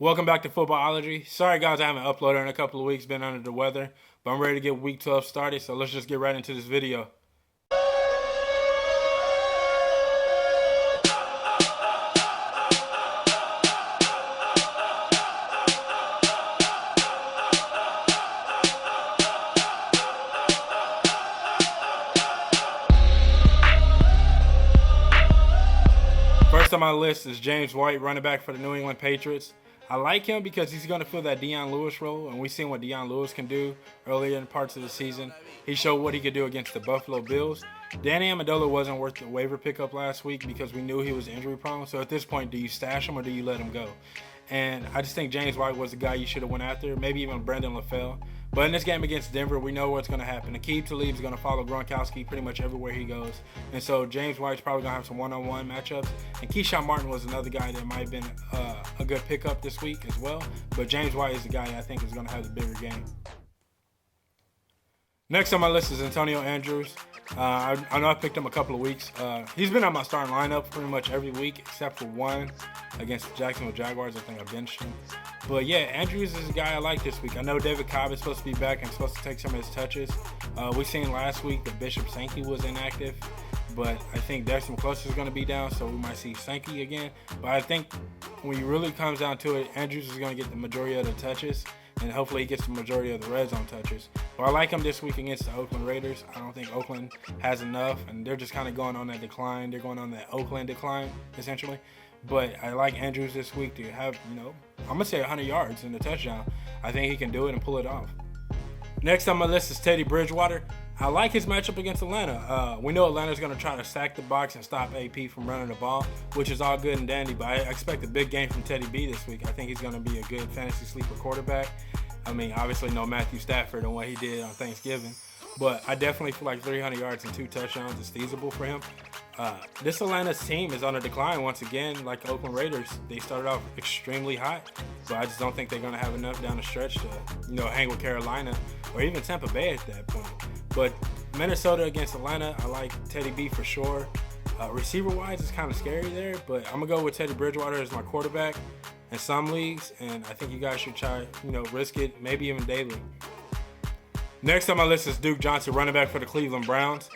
Welcome back to Footballology. Sorry guys, I haven't uploaded in a couple of weeks, been under the weather, but I'm ready to get week 12 started, so let's just get right into this video. First on my list is James White, running back for the New England Patriots. I like him because he's going to fill that Deion Lewis role, and we've seen what Deion Lewis can do earlier in parts of the season. He showed what he could do against the Buffalo Bills. Danny Amendola wasn't worth the waiver pickup last week because we knew he was injury prone. So at this point, do you stash him or do you let him go? And I just think James White was the guy you should have went after, maybe even Brendan LaFell. But in this game against Denver, we know what's going to happen. Aqib Talib is going to follow Gronkowski pretty much everywhere he goes. And so James White's probably going to have some one-on-one matchups. And Keyshawn Martin was another guy that might have been a good pickup this week as well. But James White is the guy I think is going to have the bigger game. Next on my list is Antonio Andrews. I know I picked him a couple of weeks. He's been on my starting lineup pretty much every week except for one against the Jacksonville Jaguars. I think I benched him. But yeah, Andrews is a guy I like this week. I know David Cobb is supposed to be back and supposed to take some of his touches. We seen last week that Bishop Sankey was inactive, but I think Dexter McCluster is going to be down, so we might see Sankey again. But I think when it really comes down to it, Andrews is going to get the majority of the touches, and hopefully he gets the majority of the red zone touches. But I like him this week against the Oakland Raiders. I don't think Oakland has enough, and they're just kind of going on that decline. They're going on that Oakland decline, essentially. But I like Andrews this week to have, I'm going to say 100 yards and a touchdown. I think he can do it and pull it off. Next on my list is Teddy Bridgewater. I like his matchup against Atlanta. We know Atlanta's going to try to sack the box and stop AP from running the ball, which is all good and dandy, but I expect a big game from Teddy B this week. I think he's going to be a good fantasy sleeper quarterback. I mean, obviously no Matthew Stafford and what he did on Thanksgiving, but I definitely feel like 300 yards and 2 touchdowns is feasible for him. This Atlanta's team is on a decline once again, like the Oakland Raiders. They started off extremely hot, but I just don't think they're going to have enough down the stretch to, hang with Carolina or even Tampa Bay at that point. But Minnesota against Atlanta, I like Teddy B for sure. Receiver-wise, it's kind of scary there, but I'm going to go with Teddy Bridgewater as my quarterback in some leagues, and I think you guys should try, risk it, maybe even daily. Next on my list is Duke Johnson, running back for the Cleveland Browns.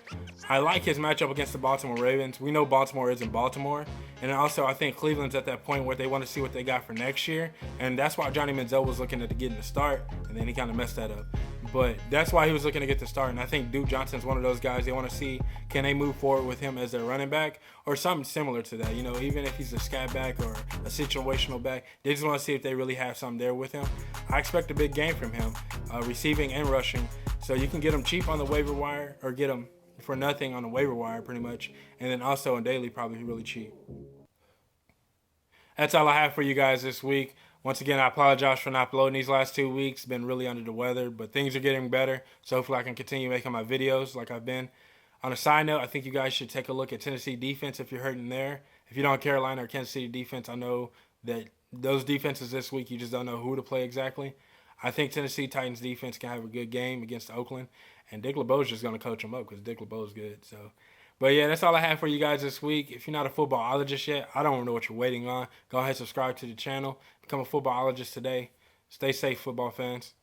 I like his matchup against the Baltimore Ravens. We know Baltimore isn't Baltimore. And also, I think Cleveland's at that point where they want to see what they got for next year. And that's why Johnny Manziel was looking at getting the start, and then he kind of messed that up. But that's why he was looking to get the start. And I think Duke Johnson's one of those guys they want to see, can they move forward with him as their running back or something similar to that. Even if he's a scat back or a situational back, they just want to see if they really have something there with him. I expect a big game from him, receiving and rushing. So you can get him cheap on the waiver wire or get him for nothing on the waiver wire pretty much. And then also in daily, probably really cheap. That's all I have for you guys this week. Once again, I apologize for not uploading these last 2 weeks. Been really under the weather, but things are getting better. So hopefully I can continue making my videos like I've been. On a side note, I think you guys should take a look at Tennessee defense if you're hurting there. If you don't Carolina or Kansas City defense, I know that those defenses this week, you just don't know who to play exactly. I think Tennessee Titans defense can have a good game against Oakland, and Dick LeBeau's just going to coach them up because Dick LeBeau's good. But yeah, that's all I have for you guys this week. If you're not a footballologist yet, I don't know what you're waiting on. Go ahead and subscribe to the channel. Become a footballologist today. Stay safe, football fans.